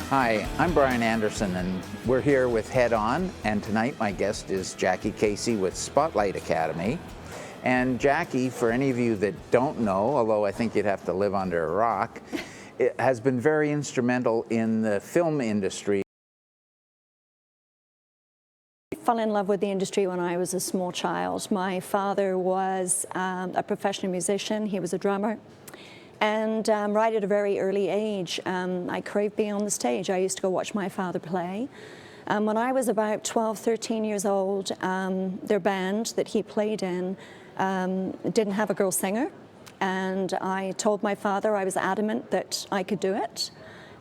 Hi, I'm Brian Anderson, and we're here with Head On, and tonight my guest is Jacqui Kaese with Spotlight Academy. And Jacqui, for any of you that don't know, although I think you'd have to live under a rock, it has been very instrumental in the film industry. I fell in love with the industry when I was a small child. My father was a professional musician. He was a drummer. And right at a very early age, I craved being on the stage. I used to go watch my father play. When I was about 12, 13 years old, their band that he played in didn't have a girl singer. And I told my father I was adamant that I could do it.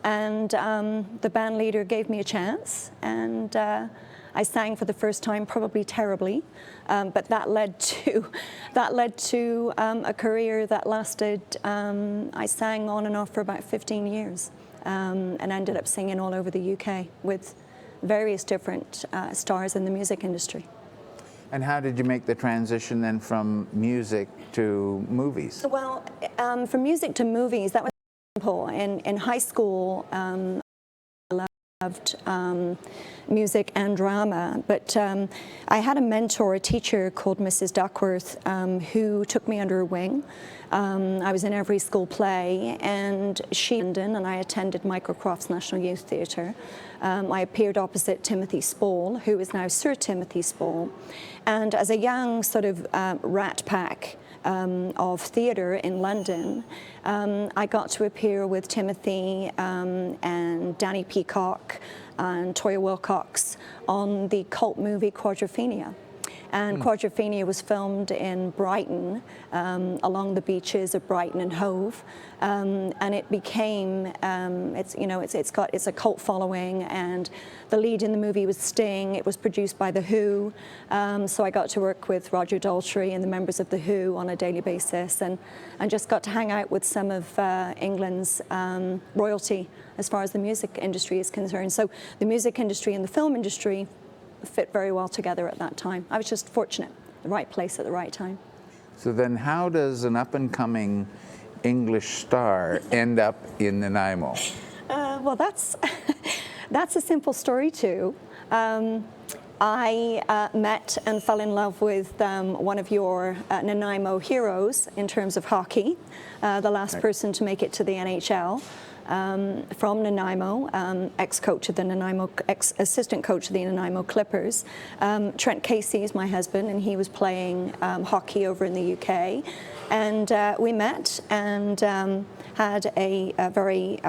And the band leader gave me a chance. And I sang for the first time, probably terribly, but that led to a career that lasted. I sang on and off for about 15 years, and ended up singing all over the UK with various different stars in the music industry. And how did you make the transition then from music to movies? Well, from music to movies, that was simple. In high school, loved music and drama, but I had a mentor, a teacher called Mrs. Duckworth, who took me under her wing. I was in every school play, and I attended Mycrocroft's National Youth Theatre. I appeared opposite Timothy Spall, who is now Sir Timothy Spall, and as a young sort of rat pack of theatre in London, I got to appear with Timothy and Danny Peacock and Toya Wilcox on the cult movie Quadrophenia. And Quadrophenia was filmed in Brighton, along the beaches of Brighton and Hove, and it became it's a cult following. And the lead in the movie was Sting. It was produced by The Who, so I got to work with Roger Daltrey and the members of The Who on a daily basis, and just got to hang out with some of England's royalty as far as the music industry is concerned. So the music industry and the film industry fit very well together at that time. I was just fortunate, the right place at the right time. So then how does an up-and-coming English star end up in Nanaimo? Well, that's a simple story too. I met and fell in love with one of your Nanaimo heroes in terms of hockey, the last person to make it to the NHL. From Nanaimo, ex-coach of the Nanaimo, ex-assistant coach of the Nanaimo Clippers. Trent Casey is my husband, and he was playing hockey over in the UK. And we met and had a very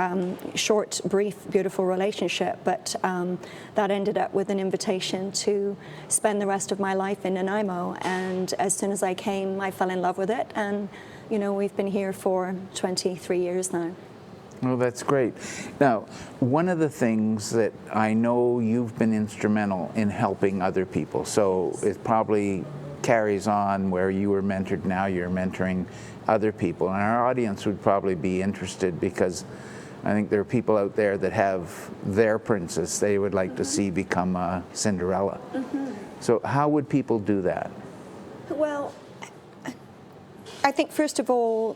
short, brief, beautiful relationship, but that ended up with an invitation to spend the rest of my life in Nanaimo. And as soon as I came, I fell in love with it, and you know, we've been here for 23 years now. Well, that's great. Now, one of the things that I know you've been instrumental in helping other people, so it probably carries on where you were mentored, now you're mentoring other people. And our audience would probably be interested because I think there are people out there that have their princess they would like to see become a Cinderella. So how would people do that? Well, I think first of all,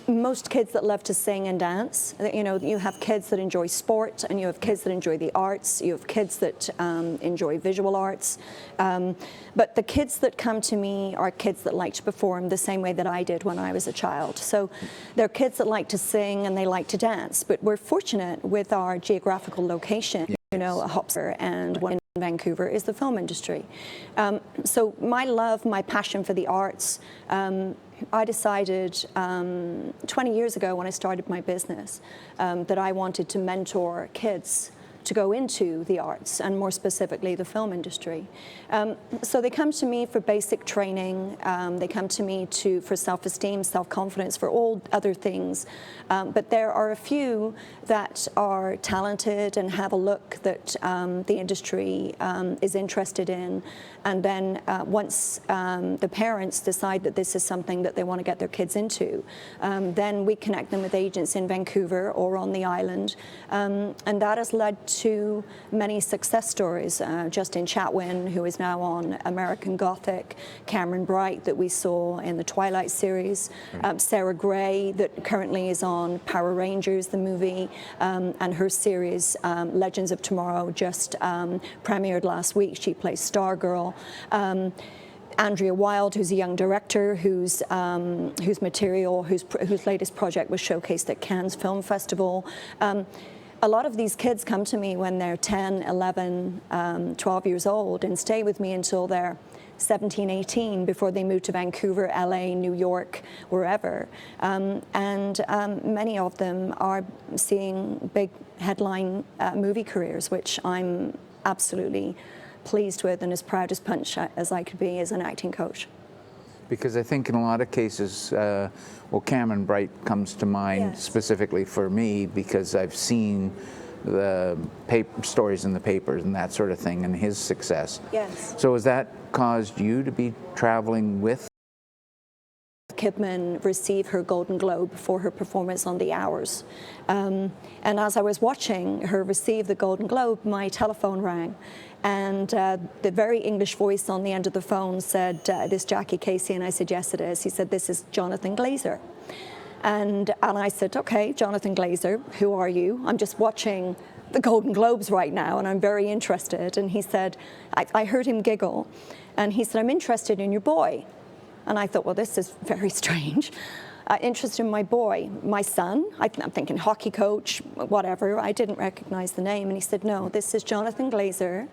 most kids that love to sing and dance, you know, you have kids that enjoy sport, and you have kids that enjoy the arts, you have kids that enjoy visual arts, but the kids that come to me are kids that like to perform the same way that I did when I was a child. So they're kids that like to sing and they like to dance, but we're fortunate with our geographical location. Yes. You know, a Hopser and one in Vancouver is the film industry. So my love, my passion for the arts, I decided 20 years ago when I started my business that I wanted to mentor kids to go into the arts, and more specifically the film industry. So they come to me for basic training, they come to me for self-esteem, self-confidence, for all other things. But there are a few that are talented and have a look that the industry is interested in. And then once the parents decide that this is something that they want to get their kids into, then we connect them with agents in Vancouver or on the island. And that has led too many success stories. Justin Chatwin, who is now on American Gothic, Cameron Bright, that we saw in the Twilight series, Sarah Gray, that currently is on Power Rangers, the movie, and her series Legends of Tomorrow just premiered last week. She plays Stargirl. Andrea Wilde, who's a young director, whose latest project was showcased at Cannes Film Festival. A lot of these kids come to me when they're 10, 11, 12 years old and stay with me until they're 17, 18 before they move to Vancouver, LA, New York, wherever. Many of them are seeing big headline movie careers, which I'm absolutely pleased with and as proud as punch as I could be as an acting coach. Because I think in a lot of cases, well, Cameron Bright comes to mind specifically for me because I've seen the stories in the papers and that sort of thing and his success. Yes. So has that caused you to be traveling with? Kidman receive her Golden Globe for her performance on The Hours. And as I was watching her receive the Golden Globe, my telephone rang. And the very English voice on the end of the phone said, "This Jacqui Kaese?" And I said, "Yes, it is." He said, "This is Jonathan Glazer." And I said, "Okay, Jonathan Glazer, who are you? I'm just watching the Golden Globes right now, and I'm very interested." And he said, I heard him giggle, and he said, "I'm interested in your boy." And I thought, well, this is very strange. Interested in my boy, my son. I'm thinking hockey coach, whatever. I didn't recognize the name. And he said, "No, this is Jonathan Glazer,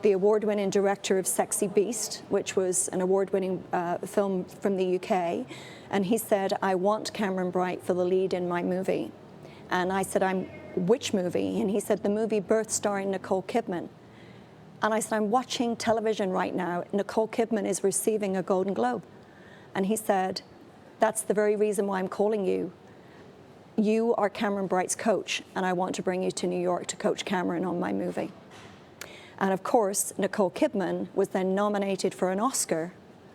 the award-winning director of Sexy Beast," which was an award-winning film from the UK. And he said, "I want Cameron Bright for the lead in my movie." And I said, "Which movie?" And he said, "The movie Birth starring Nicole Kidman." And I said, "I'm watching television right now. Nicole Kidman is receiving a Golden Globe." And he said, "That's the very reason why I'm calling you. You are Cameron Bright's coach, and I want to bring you to New York to coach Cameron on my movie." And of course, Nicole Kidman was then nominated for an Oscar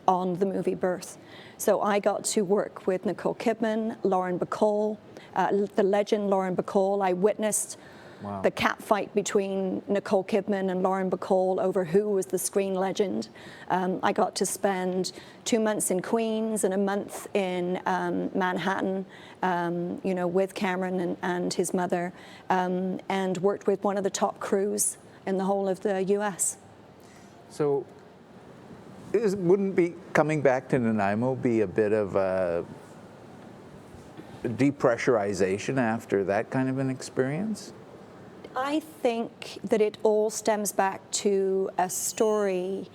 on the movie Birth. So I got to work with Nicole Kidman, Lauren Bacall, the legend Lauren Bacall. I witnessed the cat fight between Nicole Kidman and Lauren Bacall over who was the screen legend. I got to spend 2 months in Queens and a month in Manhattan, with Cameron and his mother, and worked with one of the top crews in the whole of the US. So wouldn't be coming back to Nanaimo be a bit of a depressurization after that kind of an experience? I think that it all stems back to a story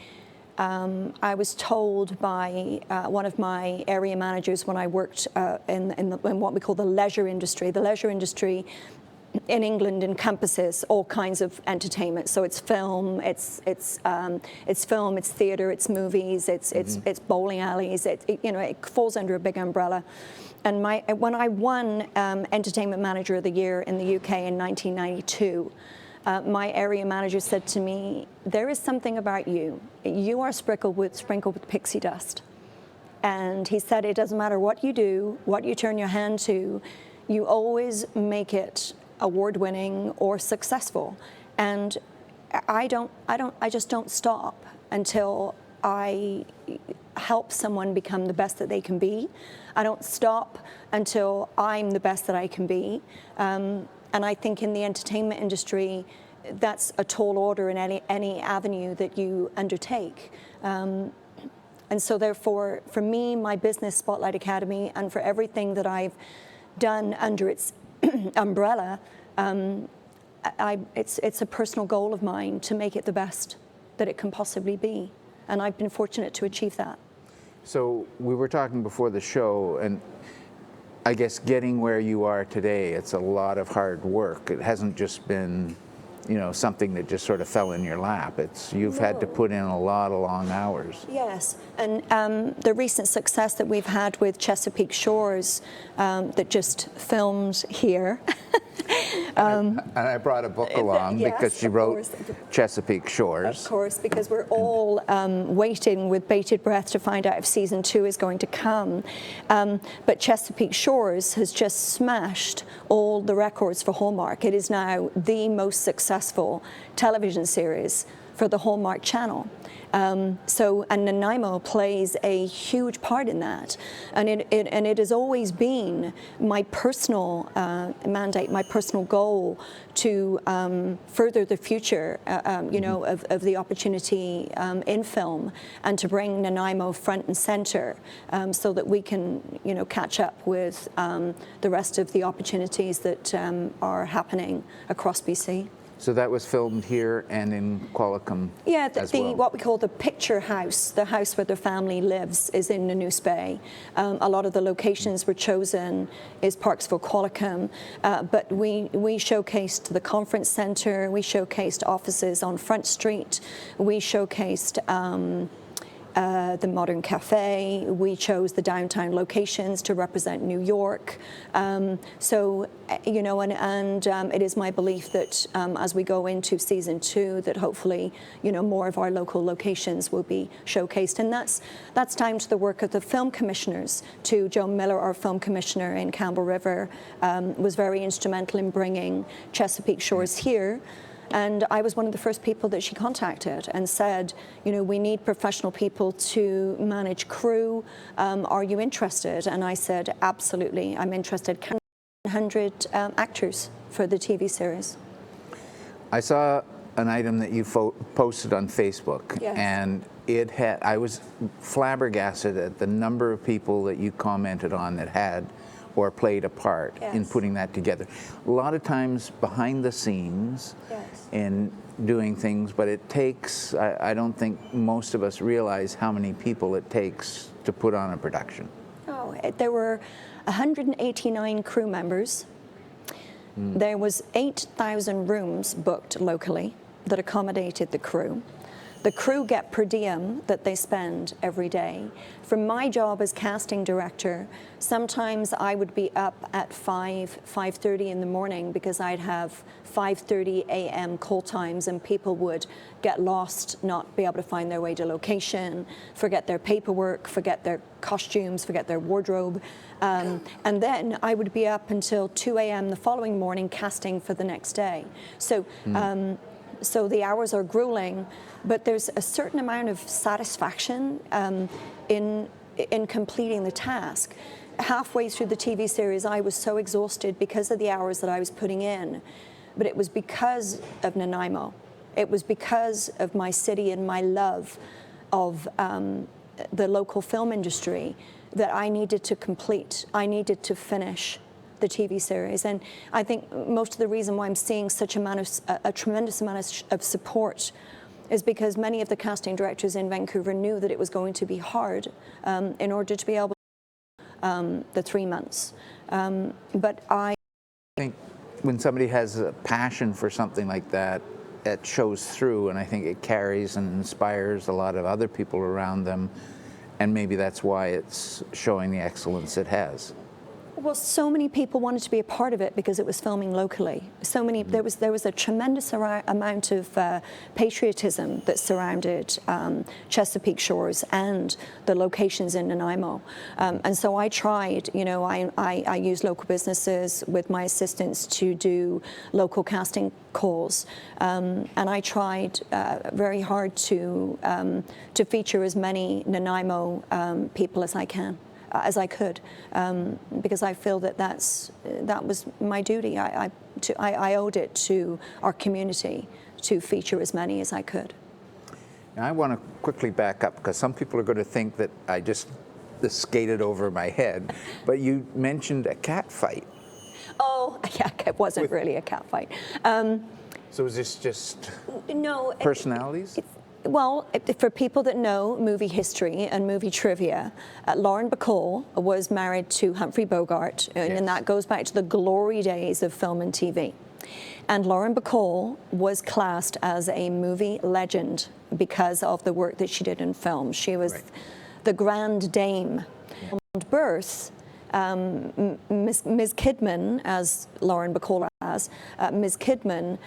I was told by one of my area managers when I worked in what we call the leisure industry. The leisure industry in England encompasses all kinds of entertainment. So it's film, it's theatre, it's movies, it's bowling alleys. It falls under a big umbrella. And when I won Entertainment Manager of the Year in the UK in 1992, my area manager said to me, "There is something about you. You are sprinkled with pixie dust." And he said, "It doesn't matter what you do, what you turn your hand to, you always make it award-winning or successful." And I just don't stop until I help someone become the best that they can be. I don't stop until I'm the best that I can be. And I think in the entertainment industry, that's a tall order in any avenue that you undertake. And so therefore, for me, my business, Spotlight Academy, and for everything that I've done under its umbrella, it's a personal goal of mine to make it the best that it can possibly be. And I've been fortunate to achieve that. So we were talking before the show, and I guess getting where you are today, it's a lot of hard work. It hasn't just been, something that just sort of fell in your lap. You've had to put in a lot of long hours. Yes, and the recent success that we've had with Chesapeake Shores that just filmed here. And I brought a book along because she wrote Chesapeake Shores. Of course, because we're all waiting with bated breath to find out if season 2 is going to come. But Chesapeake Shores has just smashed all the records for Hallmark. It is now the most successful successful television series for the Hallmark Channel. And Nanaimo plays a huge part in that. And it has always been my personal mandate, my personal goal to further the future, you know, of the opportunity in film, and to bring Nanaimo front and center, so that we can, you know, catch up with the rest of the opportunities that are happening across BC. So that was filmed here and in Qualicum. Yeah, as well. what we call the picture house, the house where the family lives, is in Nanoose Bay. A lot of the locations were chosen is Parksville, Qualicum, but we showcased the conference center, we showcased offices on Front Street, we showcased the Modern Cafe. We chose the downtown locations to represent New York. So, you know, and it is my belief that as we go into season 2, that hopefully, you know, more of our local locations will be showcased. And that's down to the work of the film commissioners. To Joe Miller, our film commissioner in Campbell River, was very instrumental in bringing Chesapeake Shores here. And I was one of the first people that she contacted and said, you know, we need professional people to manage crew. Are you interested? And I said, absolutely, I'm interested. 100 actors for the TV series. I saw an item that you posted on Facebook, Yes. and I was flabbergasted at the number of people that you commented on that had or played a part in Yes. putting that together. A lot of times behind the scenes Yes. in doing things, but it takes, I don't think most of us realize how many people it takes to put on a production. Oh, there were 189 crew members. There was 8,000 rooms booked locally that accommodated the crew. The crew get per diem that they spend every day. From my job as casting director, sometimes I would be up at 5:30 in the morning because I'd have 5:30 a.m. call times, and people would get lost, not be able to find their way to location, forget their paperwork, forget their costumes, forget their wardrobe. And then I would be up until 2 a.m. the following morning casting for the next day. So. So the hours are grueling, but there's a certain amount of satisfaction in completing the task. Halfway through the TV series, I was so exhausted because of the hours that I was putting in, but it was because of Nanaimo. It was because of my city and my love of the local film industry that I needed to complete. I needed to finish the TV series, and I think most of the reason why I'm seeing such a tremendous amount of support is because many of the casting directors in Vancouver knew that it was going to be hard in order to be able to the 3 months. But I think when somebody has a passion for something like that, it shows through, and I think it carries and inspires a lot of other people around them, and maybe that's why it's showing the excellence it has. Well, so many people wanted to be a part of it because it was filming locally. So many, there was a tremendous amount of patriotism that surrounded Chesapeake Shores and the locations in Nanaimo. And so I tried, you know, I used local businesses with my assistants to do local casting calls. And I tried very hard to feature as many Nanaimo people as I could, because I feel that that was my duty. I owed it to our community to feature as many as I could. Now I want to quickly back up, because some people are going to think that I just skated over my head, but you mentioned a cat fight. Oh, yeah, it wasn't really a cat fight. So is this just no personalities? Well, for people that know movie history and movie trivia, Lauren Bacall was married to Humphrey Bogart, and that goes back to the glory days of film and TV. And Lauren Bacall was classed as a movie legend because of the work that she did in film. She was the grand dame. Birth, Ms. Kidman, as Lauren Bacall as, Ms. Kidman,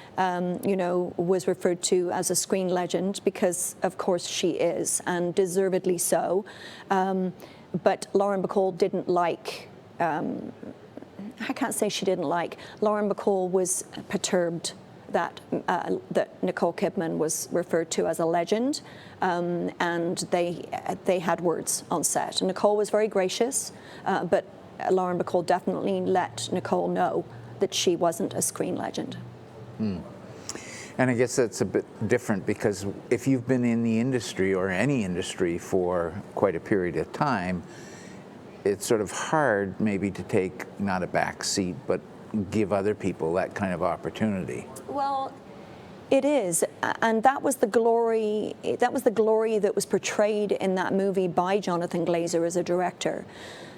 you know, was referred to as a screen legend because, of course, she is, and deservedly so. But Lauren Bacall didn't like, I can't say she didn't like, Lauren Bacall was perturbed that Nicole Kidman was referred to as a legend, and they had words on set. And Nicole was very gracious, but Lauren Bacall definitely let Nicole know that she wasn't a screen legend. And I guess that's a bit different, because if you've been in the industry or any industry for quite a period of time, it's sort of hard maybe to take not a back seat, but give other people that kind of opportunity. Well, it is, and that was the glory. That was the glory that was portrayed in that movie by Jonathan Glazer as a director.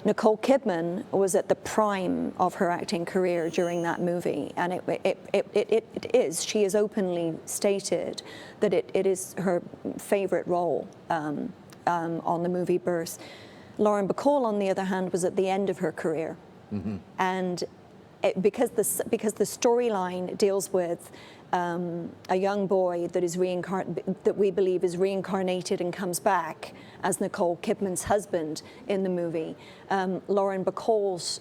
Nicole Kidman was at the prime of her acting career during that movie, and it is. She has openly stated that it is her favorite role on the movie Birth. Lauren Bacall, on the other hand, was at the end of her career, and because the storyline deals with a young boy that we believe is reincarnated and comes back as Nicole Kidman's husband in the movie. Lauren Bacall's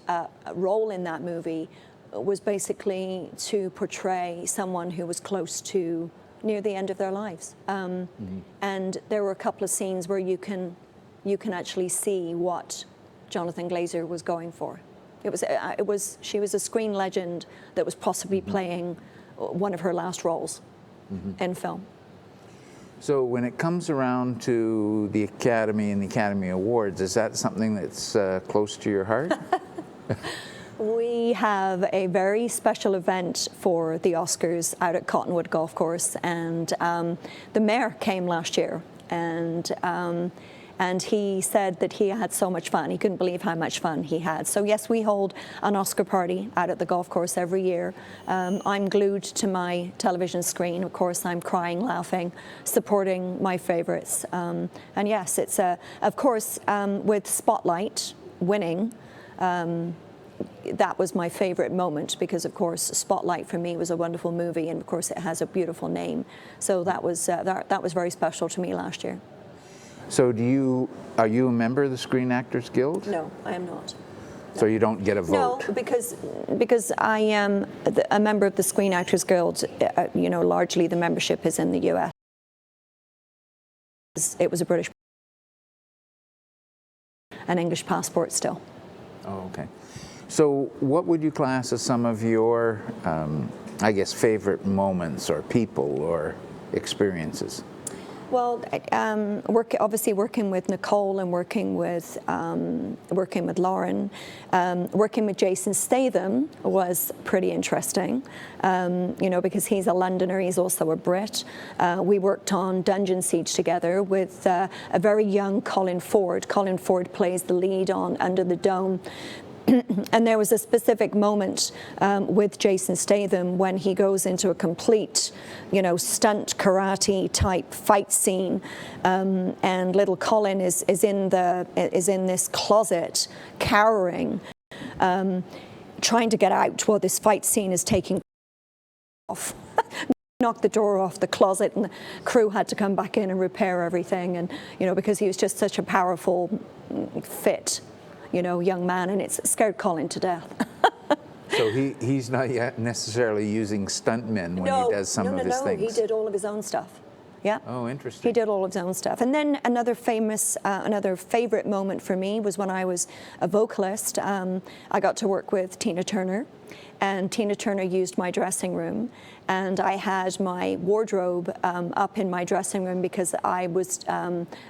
role in that movie was basically to portray someone who was close to near the end of their lives. And there were a couple of scenes where you can actually see what Jonathan Glazer was going for. She was a screen legend that was possibly playing one of her last roles in film. So when it comes around to the Academy and the Academy Awards, is that something that's close to your heart? We have a very special event for the Oscars out at Cottonwood Golf Course, and the mayor came last year, and he said that he had so much fun. He couldn't believe how much fun he had. So yes, we hold an Oscar party out at the golf course every year. I'm glued to my television screen. Of course, I'm crying, laughing, supporting my favorites. And yes, it's of course, with Spotlight winning, that was my favorite moment, because of course Spotlight for me was a wonderful movie, and of course it has a beautiful name. So that was very special to me last year. So are you a member of the Screen Actors Guild? No, I am not. So you don't get a vote? No, because I am a member of the Screen Actors Guild. Largely the membership is in the U.S. It was a British, an English passport still. Oh, okay. So what would you class as some of your, I guess, favorite moments or people or experiences? Well, obviously working with Nicole and working with Lauren, working with Jason Statham was pretty interesting, because he's a Londoner, he's also a Brit. We worked on Dungeon Siege together with a very young Colin Ford. Colin Ford plays the lead on Under the Dome. And there was a specific moment with Jason Statham when he goes into a complete, stunt karate type fight scene, and little Colin is in this closet, cowering, trying to get out while this fight scene is taking off. Knocked the door off the closet, and the crew had to come back in and repair everything, and because he was just such a powerful, fit, young man, and it scared Colin to death. So he's not yet necessarily using stuntmen when he does some of his things? No, he did all of his own stuff. Yeah. Oh, interesting. He did all of his own stuff. And then another favorite moment for me was when I was a vocalist. I got to work with Tina Turner, and Tina Turner used my dressing room, and I had my wardrobe up in my dressing room because I was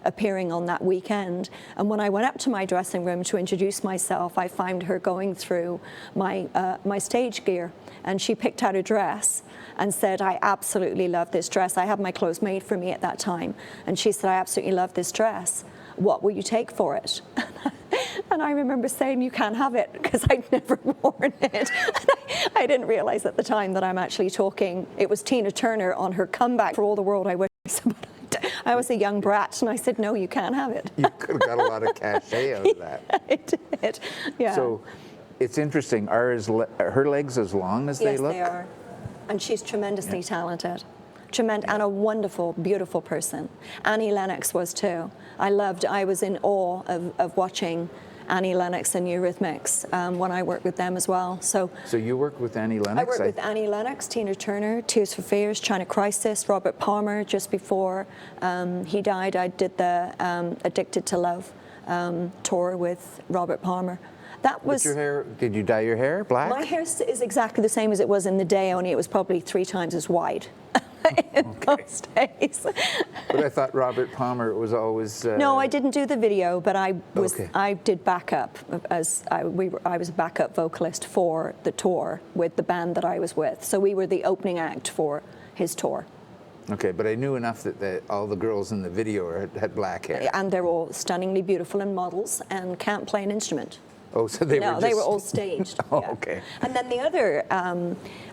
appearing on that weekend. And when I went up to my dressing room to introduce myself, I found her going through my stage gear, and she picked out a dress and said, "I absolutely love this dress. I had my clothes made for me at that time." And she said, "I absolutely love this dress. What will you take for it?" And I remember saying, "You can't have it," because I'd never worn it. I didn't realize at the time that I'm actually talking. It was Tina Turner on her comeback for All the World I Wish. I was a young brat, and I said, "No, you can't have it." You could have got a lot of cachet out of that. I did, yeah. So it's interesting. Are her legs as long as they look? Yes, they are. And she's tremendously talented. And a wonderful, beautiful person. Annie Lennox was too. I was in awe of watching Annie Lennox and Eurythmics when I worked with them as well. So you worked with Annie Lennox? I worked with Annie Lennox, Tina Turner, Tears for Fears, China Crisis, Robert Palmer. Just before he died, I did the Addicted to Love tour with Robert Palmer. That was. But your hair, did you dye your hair black? My hair is exactly the same as it was in the day, only it was probably 3 times as wide in those days. But I thought Robert Palmer was always. No, I didn't do the video, but I was. Okay. I did backup as I was a backup vocalist for the tour with the band that I was with. So we were the opening act for his tour. Okay, but I knew enough that all the girls in the video had black hair. And they're all stunningly beautiful and models and can't play an instrument. Oh, so they were just... No, they were all staged. Oh, yeah. okay. And then the other,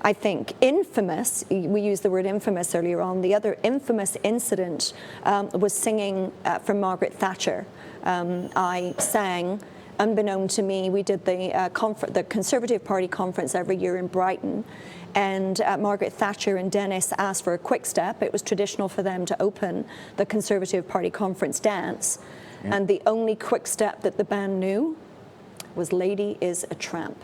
I think, infamous, we used the word infamous earlier on, the other infamous incident was singing for Margaret Thatcher. I sang, unbeknown to me, we did the Conservative Party conference every year in Brighton, and Margaret Thatcher and Dennis asked for a quick step. It was traditional for them to open the Conservative Party conference dance, and the only quick step that the band knew was Lady is a Tramp.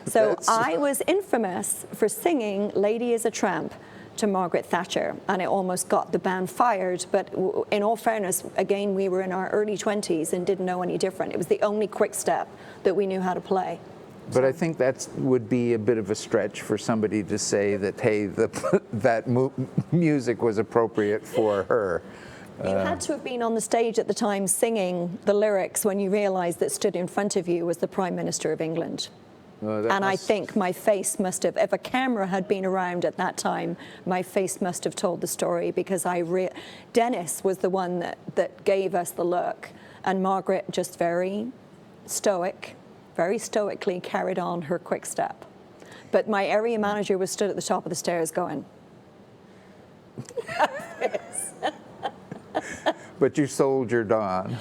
So I was infamous for singing Lady is a Tramp to Margaret Thatcher, and it almost got the band fired, but in all fairness, again, we were in our early 20s and didn't know any different. It was the only quick step that we knew how to play. But I think that would be a bit of a stretch for somebody to say that, hey, that music was appropriate for her. You had to have been on the stage at the time singing the lyrics when you realised that stood in front of you was the Prime Minister of England. And I think my face must have, if a camera had been around at that time, my face must have told the story, because Dennis was the one that gave us the look, and Margaret just very stoically carried on her quick step. But my area manager was stood at the top of the stairs going, But you soldiered on.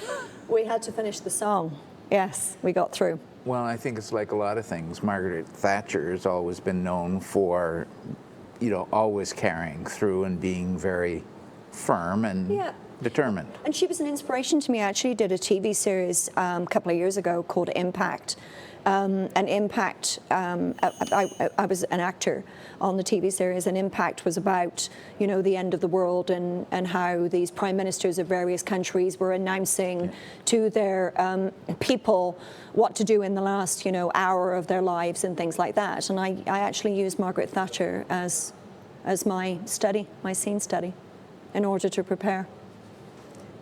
We had to finish the song. Yes, we got through. Well, I think it's like a lot of things. Margaret Thatcher has always been known for, always carrying through and being very firm and determined. And she was an inspiration to me. I actually did a TV series a couple of years ago called Impact. Impact, I was an actor on the TV series, and Impact was about, the end of the world and how these prime ministers of various countries were announcing to their people what to do in the last, hour of their lives and things like that. And I actually used Margaret Thatcher as my scene study, in order to prepare.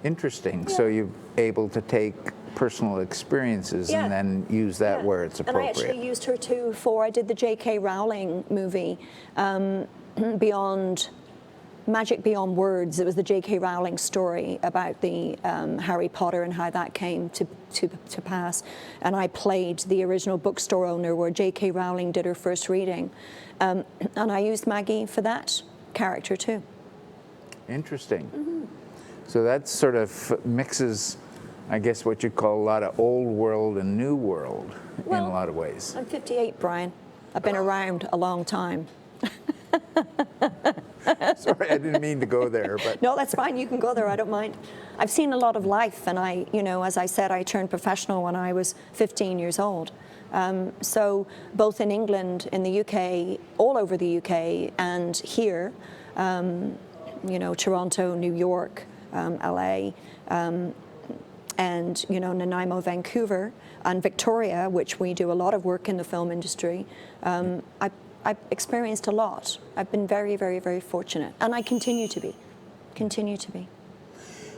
Interesting. Yeah. So you're able to take personal experiences and then use that where it's appropriate. And I actually used her too I did the J.K. Rowling movie, Magic Beyond Words. It was the J.K. Rowling story about the Harry Potter and how that came to pass. And I played the original bookstore owner where J.K. Rowling did her first reading. And I used Maggie for that character too. Interesting. Mm-hmm. So that sort of mixes, I guess, what you call a lot of old world and new world in a lot of ways. I'm 58, Brian. I've been around a long time. Sorry, I didn't mean to go there, but... No, that's fine. You can go there. I don't mind. I've seen a lot of life, and as I said, I turned professional when I was 15 years old. So both in England, in the UK, all over the UK, and here, Toronto, New York, LA, and Nanaimo, Vancouver, and Victoria, which we do a lot of work in the film industry. I've experienced a lot. I've been very, very, very fortunate, and I continue to be.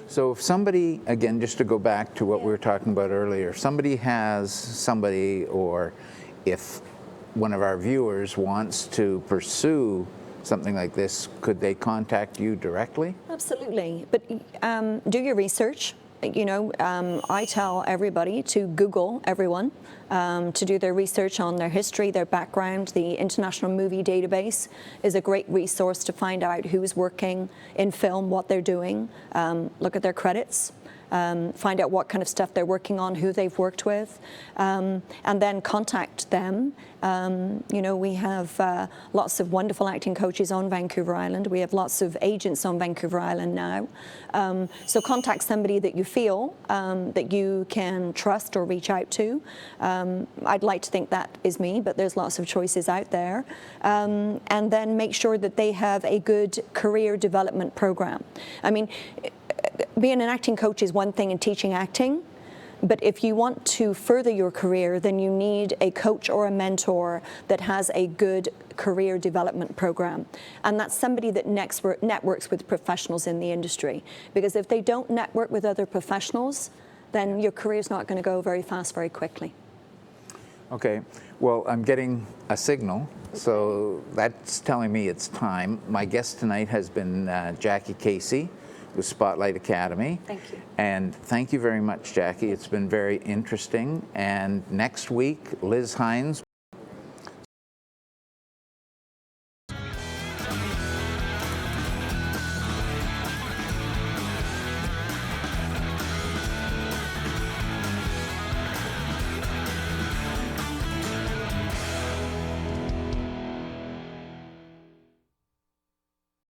So if somebody, again, just to go back to what we were talking about earlier, if somebody has somebody, or if one of our viewers wants to pursue something like this, could they contact you directly? Absolutely, but do your research. I tell everybody to Google everyone, to do their research on their history, their background. The International Movie Database is a great resource to find out who's working in film, what they're doing, look at their credits, find out what kind of stuff they're working on, who they've worked with, and then contact them. You know, we have lots of wonderful acting coaches on Vancouver Island. We have lots of agents on Vancouver Island now. So contact somebody that you feel that you can trust or reach out to. I'd like to think that is me, but there's lots of choices out there. And then make sure that they have a good career development program. I mean, being an acting coach is one thing and teaching acting, but if you want to further your career, then you need a coach or a mentor that has a good career development program. And that's somebody that networks with professionals in the industry. Because if they don't network with other professionals, then your career's not going to go very fast, very quickly. Okay, well, I'm getting a signal, so that's telling me it's time. My guest tonight has been Jacqui Kaese with Spotlight Academy. Thank you. And thank you very much, Jacqui. It's been very interesting. And next week, Liz Hines